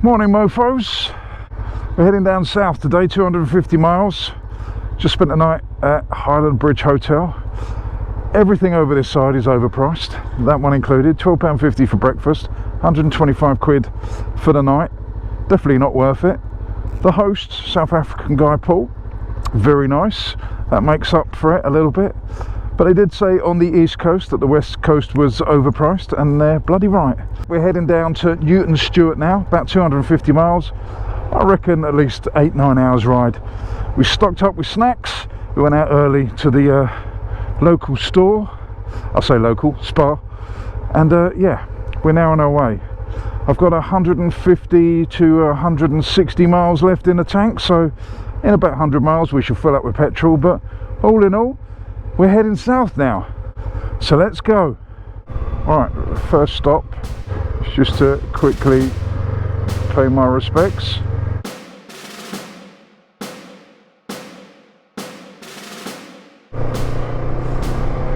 Morning mofos, we're heading down south today, 250 miles. Just spent the night at Highland Bridge Hotel. Everything over this side is overpriced, that one included. £12.50 for breakfast, 125 quid for the night. Definitely not worth it. The host, South African guy Paul, very nice. That makes up for it a little bit. But they did say on the east coast that the west coast was overpriced, and they're bloody right. We're heading down to Newton Stewart now, about 250 miles. I reckon at least 8-9 hours ride. We stocked up with snacks. We went out early to the local store. I say local, Spa. And yeah, we're now on our way. I've got 150 to 160 miles left in the tank, so in about 100 miles we should fill up with petrol. But all in all, we're heading south now, so let's go. Alright, first stop, just to quickly pay my respects.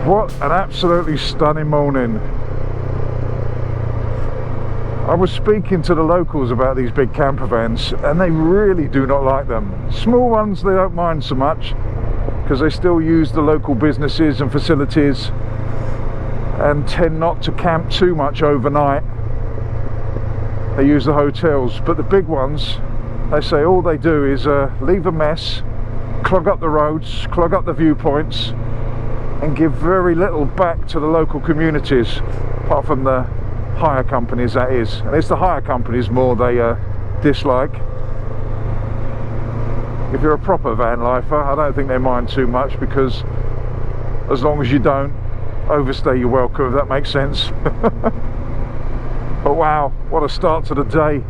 What an absolutely stunning morning. I was speaking to the locals about these big camper vans, and they really do not like them. Small ones they don't mind so much, because they still use the local businesses and facilities and tend not to camp too much overnight. They use the hotels. But the big ones, they say all they do is leave a mess, clog up the roads, clog up the viewpoints, and give very little back to the local communities, apart from the hire companies, that is. And it's the hire companies more they dislike. If you're a proper van lifer, I don't think they mind too much, because as long as you don't overstay your welcome, if that makes sense. But wow, what a start to the day.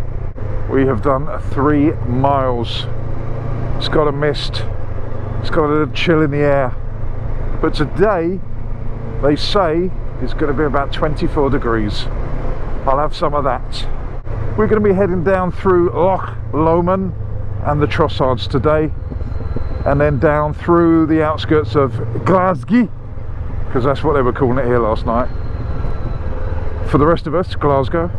We have done 3 miles. It's got a mist, it's got a little chill in the air, but today they say it's going to be about 24 degrees. I'll have some of that. We're going to be heading down through Loch Lomond and the Trossards today, and then down through the outskirts of Glasgow, because that's what they were calling it here last night. For the rest of us, Glasgow.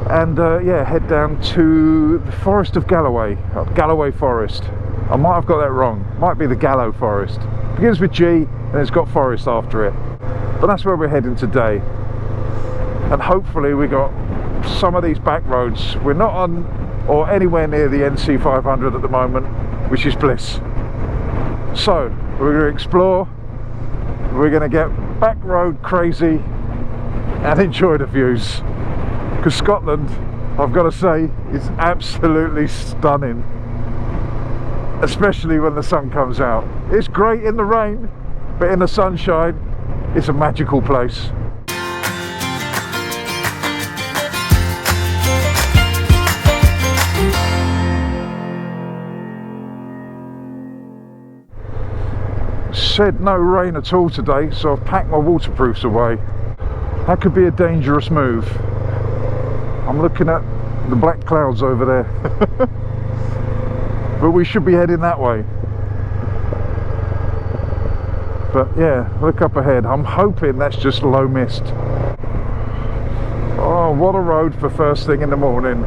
And yeah, head down to the Forest of Galloway, Galloway Forest. I might have got that wrong, might be the Gallow Forest. Begins with G and it's got forest after it. But that's where we're heading today. And hopefully we got some of these back roads. We're not on or anywhere near the nx500 at the moment, which is bliss. So we're going to explore, we're going to get back road crazy and enjoy the views, because Scotland, I've got to say, is absolutely stunning, especially when the sun comes out. It's great in the rain, but in the sunshine it's a magical place. Said no rain at all today, so I've packed my waterproofs away. That could be a dangerous move. I'm looking at the black clouds over there. But we should be heading that way. But yeah, look up ahead. I'm hoping that's just low mist. Oh, what a road for first thing in the morning.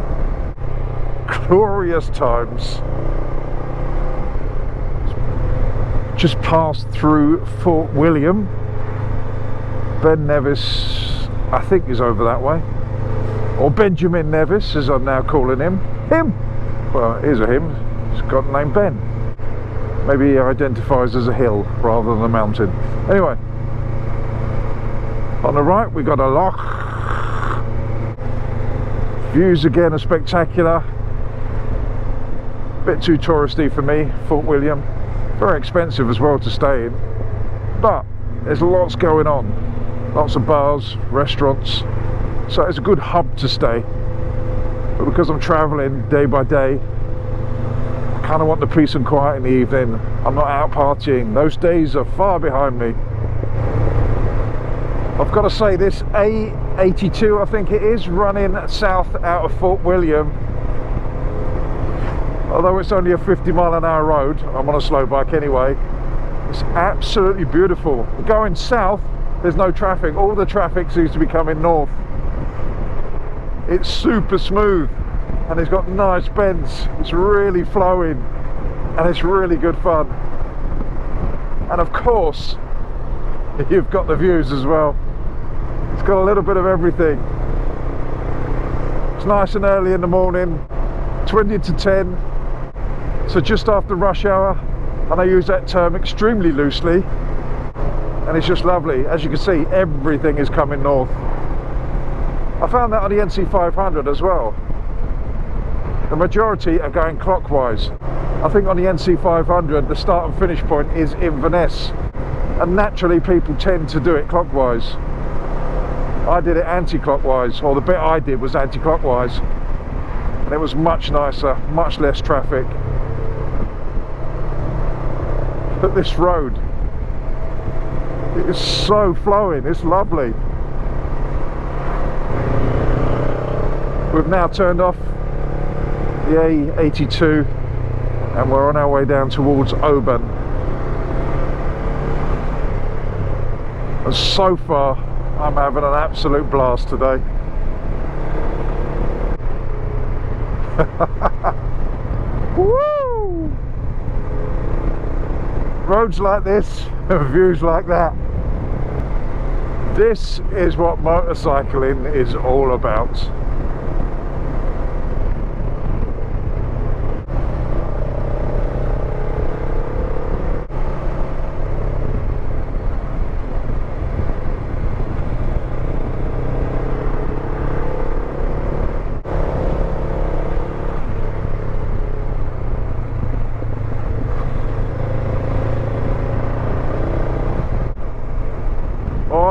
Glorious times. Just passed through Fort William. Ben Nevis, I think, is over that way, or Benjamin Nevis as I'm now calling him. Well, it is a him. He's got the name Ben. Maybe he identifies as a hill rather than a mountain. Anyway, on the right we got a loch. Views again are spectacular. Bit too touristy for me, Fort William. Very expensive as well to stay in, but there's lots going on, lots of bars, restaurants, so it's a good hub to stay. But because I'm traveling day by day, I kind of want the peace and quiet in the evening. I'm not out partying. Those days are far behind me. I've got to say, this A82, I think it is, running south out of Fort William, although it's only a 50-mile-an-hour road, I'm on a slow bike anyway, it's absolutely beautiful. Going south, there's no traffic. All the traffic seems to be coming north. It's super smooth. and it's got nice bends. It's really flowing and it's really good fun. And of course, you've got the views as well. It's got a little bit of everything. It's nice and early in the morning, 20 to 10, so just after rush hour, and I use that term extremely loosely, and it's just lovely. As you can see, everything is coming north. I found that on the nx500 as well. The majority are going clockwise. I think on the nx500 the start and finish point is Inverness, and naturally people tend to do it clockwise. I did it anti-clockwise, or the bit I did was anti-clockwise, and it was much nicer, much less traffic. But this road, it is so flowing, it's lovely. We've now turned off the A82 and we're on our way down towards Oban. And so far I'm having an absolute blast today. Woo! Roads like this and views like that. This is what motorcycling is all about.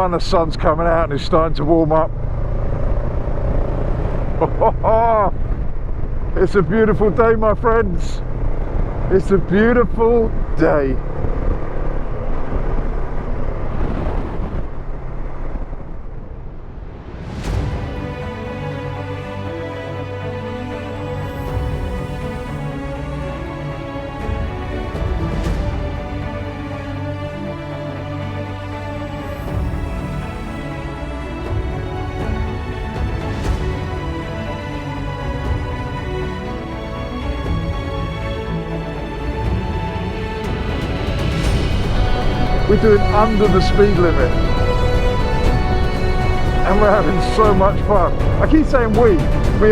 And the sun's coming out and it's starting to warm up. It's a beautiful day, my friends. It's a beautiful day. We're doing under the speed limit and we're having so much fun. I keep saying we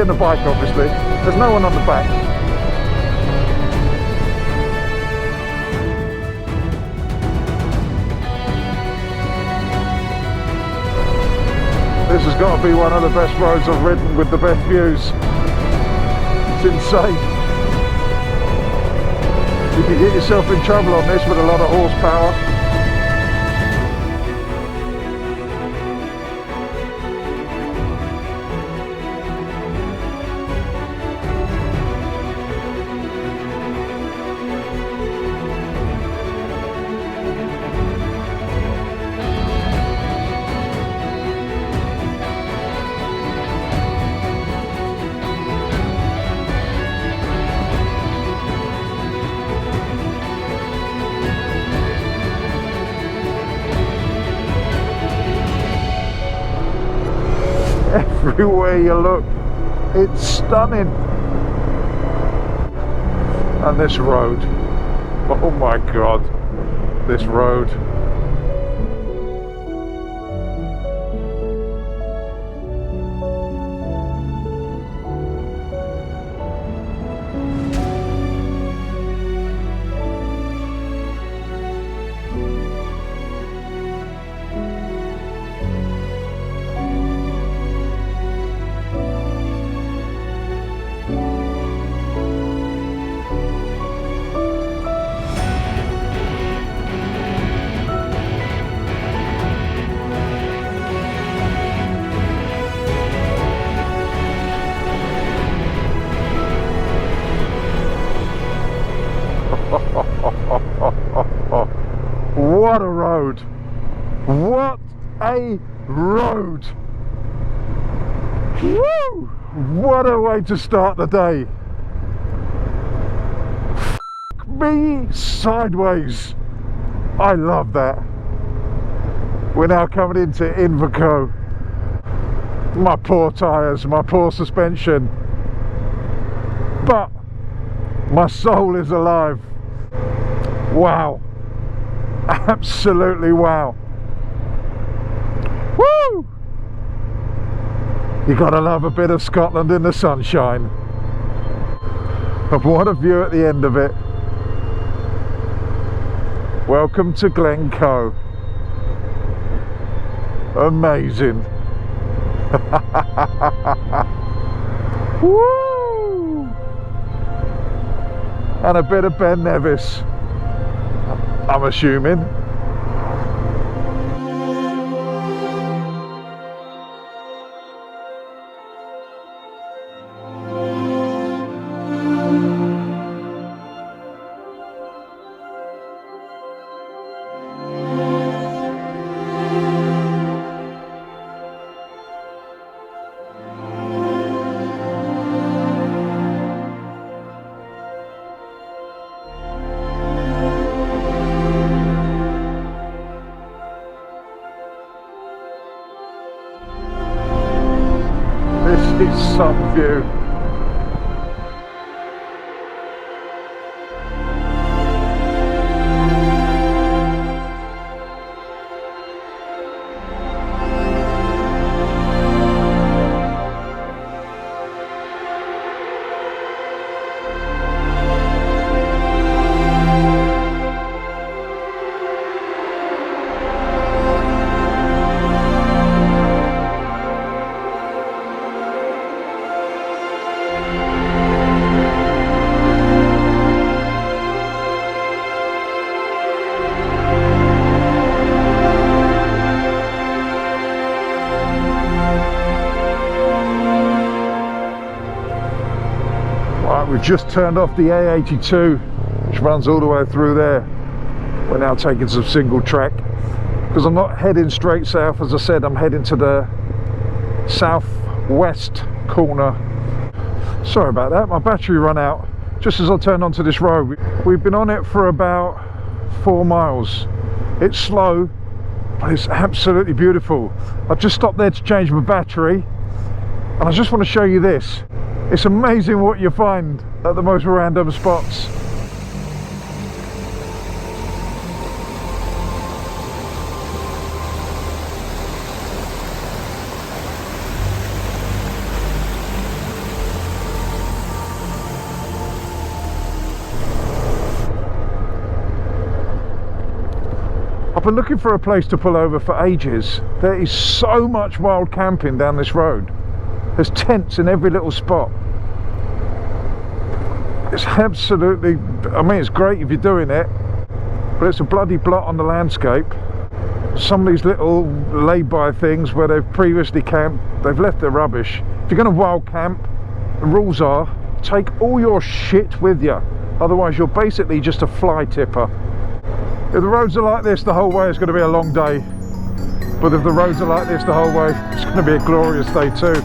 and the bike obviously, there's no one on the back. This has got to be one of the best roads I've ridden with the best views. It's insane. You can get yourself in trouble on this with a lot of horsepower. Everywhere you look, it's stunning. And this road, oh my god, this road. What a road! What a road! Woo! What a way to start the day! F me sideways! I love that. We're now coming into Glencoe. My poor tyres, my poor suspension. but my soul is alive. Wow, absolutely wow. Woo! You gotta love a bit of Scotland in the sunshine. But what a view at the end of it. Welcome to Glencoe. Amazing. Woo! And a bit of Ben Nevis, I'm assuming. This is some view. We've just turned off the A82, which runs all the way through there. We're now taking some single track because I'm not heading straight south. As I said, I'm heading to the southwest corner. Sorry about that, my battery ran out just as I turned onto this road. We've been on it for about 4 miles. It's slow, but it's absolutely beautiful. I've just stopped there to change my battery, and I just want to show you this. It's amazing what you find at the most random spots. I've been looking for a place to pull over for ages. There is so much wild camping down this road. There's tents in every little spot. It's absolutely, I mean, it's great if you're doing it, but it's a bloody blot on the landscape. Some of these little lay-by things where they've previously camped, they've left their rubbish. If you're going to wild camp, the rules are, take all your shit with you. Otherwise you're basically just a fly tipper. If the roads are like this the whole way, it's going to be a long day. But if the roads are like this the whole way, it's going to be a glorious day too.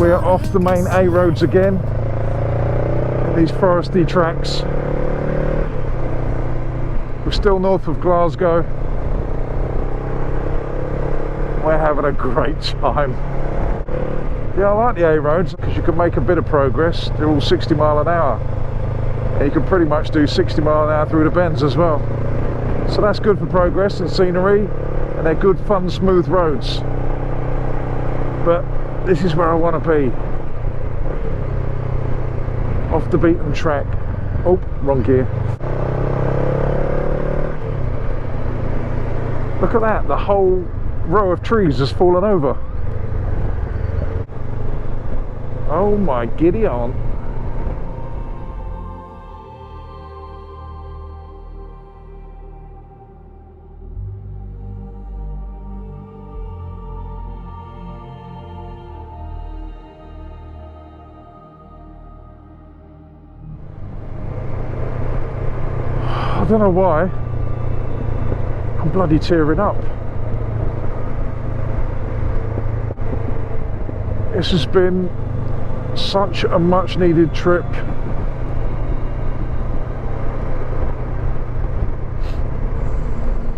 We are off the main A roads again, these foresty tracks. We're still north of Glasgow. We're having a great time. Yeah, I like the A roads because you can make a bit of progress. They're all 60 mile an hour. And you can pretty much do 60 mile an hour through the bends as well. So that's good for progress and scenery, and they're good, fun, smooth roads. but this is where I want to be. Off the beaten track. Oh, wrong gear. Look at that, the whole row of trees has fallen over. Oh my giddy aunt. I don't know why, I'm bloody tearing up. This has been such a much needed trip.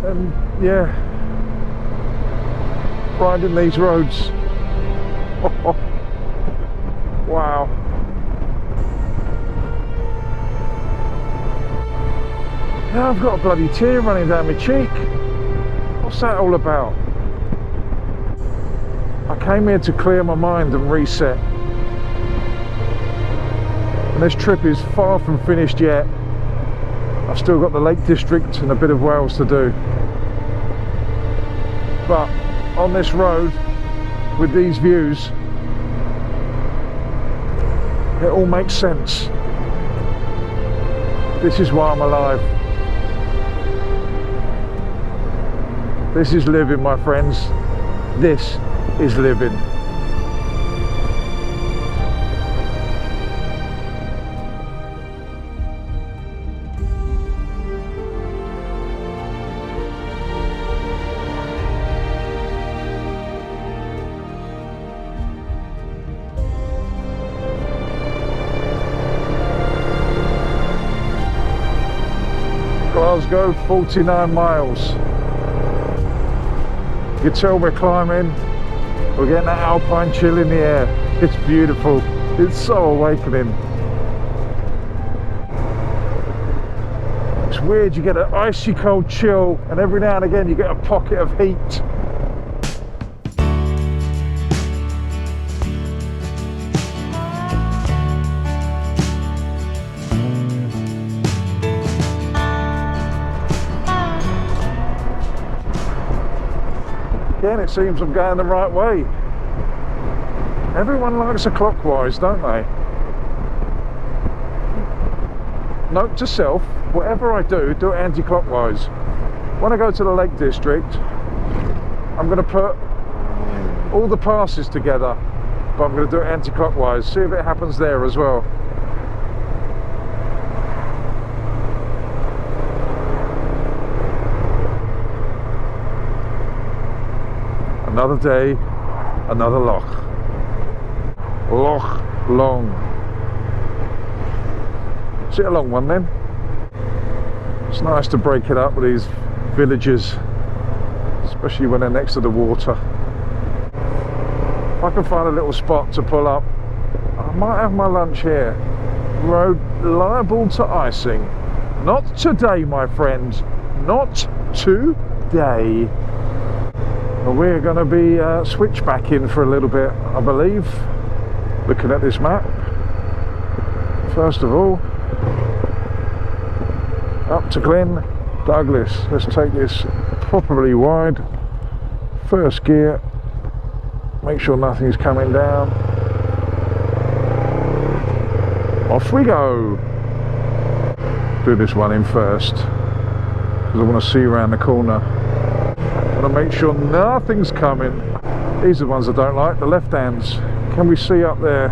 And yeah, riding these roads. Wow. Now I've got a bloody tear running down my cheek. What's that all about? I came here to clear my mind and reset. And this trip is far from finished yet. I've still got the Lake District and a bit of Wales to do. But on this road, with these views, it all makes sense. This is why I'm alive. This is living, my friends. This is living. Glasgow, 49 miles. You can tell we're climbing, we're getting that alpine chill in the air. It's beautiful, it's so awakening. It's weird, you get an icy cold chill and every now and again you get a pocket of heat. Again, it seems I'm going the right way. Everyone likes a clockwise, don't they? Note to self, whatever I do, do it anti-clockwise. When I go to the Lake District, I'm going to put all the passes together, but I'm going to do it anti-clockwise. See if it happens there as well. Another day, another loch. Loch Long. Is it a long one then? It's nice to break it up with these villages, especially when they're next to the water. If I can find a little spot to pull up, I might have my lunch here. Road liable to icing. Not today, my friend. Not today. We're going to be switchbacking for a little bit, I believe, looking at this map. First of all, up to Glen Douglas. Let's take this properly wide. First gear, make sure nothing's coming down. Off we go. Do this one in first, because I want to see around the corner. To make sure nothing's coming. These are the ones I don't like, the left hands. Can we see up there?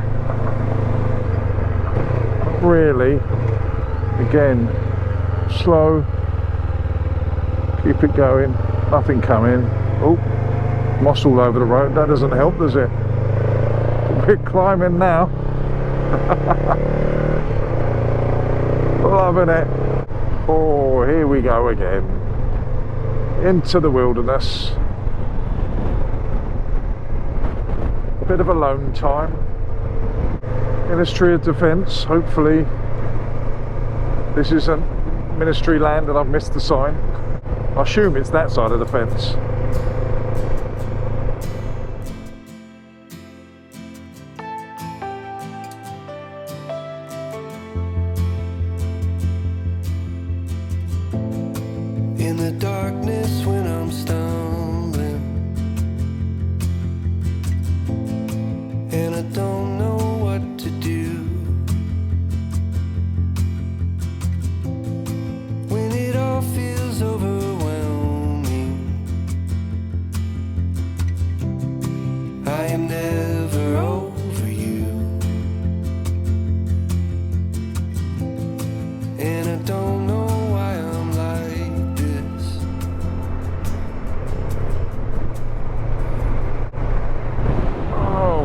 Not really. Again, slow. Keep it going. Nothing coming. Oh, moss all over the road. That doesn't help, does it? We're climbing now. Loving it. Oh, here we go again. Into the wilderness. A bit of alone time. Ministry of Defence. Hopefully this isn't Ministry land and I've missed the sign. I assume it's that side of the fence.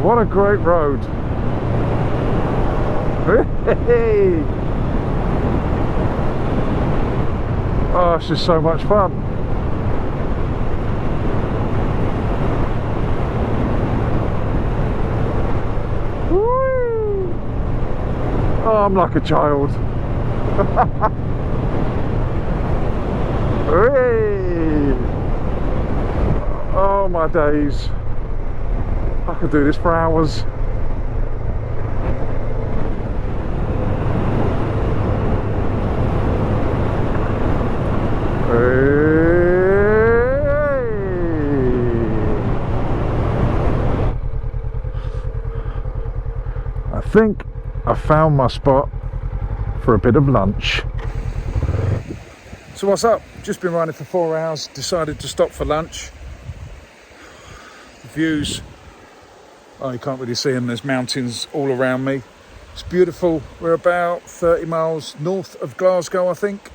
What a great road. Hey. Oh, it's just so much fun. Whee! Oh, I'm like a child. Hey! Oh my days. I could do this for hours. I think I found my spot for a bit of lunch. So what's up? Just been riding for 4 hours, decided to stop for lunch. The views, oh, you can't really see them, there's mountains all around me. It's beautiful. We're about 30 miles north of Glasgow, I think.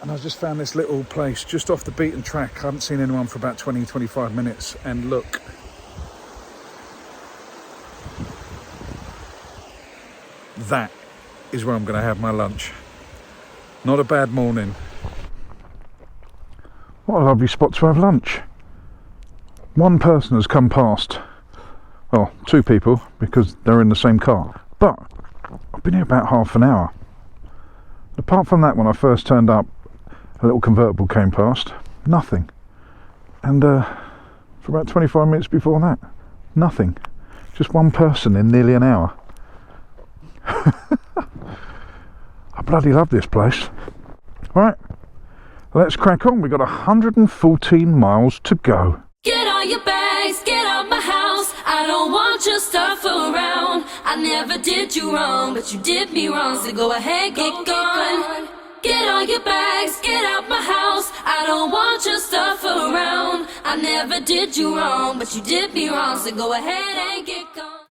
And I just found this little place just off the beaten track. I haven't seen anyone for about 20-25 minutes, and look. That is where I'm going to have my lunch. Not a bad morning. What a lovely spot to have lunch. One person has come past. Well, 2 people, because they're in the same car. But I've been here about half an hour. Apart from that, when I first turned up, a little convertible came past. Nothing. And for about 25 minutes before that, nothing. Just one person in nearly an hour. I bloody love this place. Right, let's crack on. We've got 114 miles to go. Get all your bags, get out my house. I don't want your stuff around. I never did you wrong, but you did me wrong. So go ahead, get gone. Get all your bags, get out my house. I don't want your stuff around. I never did you wrong, but you did me wrong. So go ahead and get gone.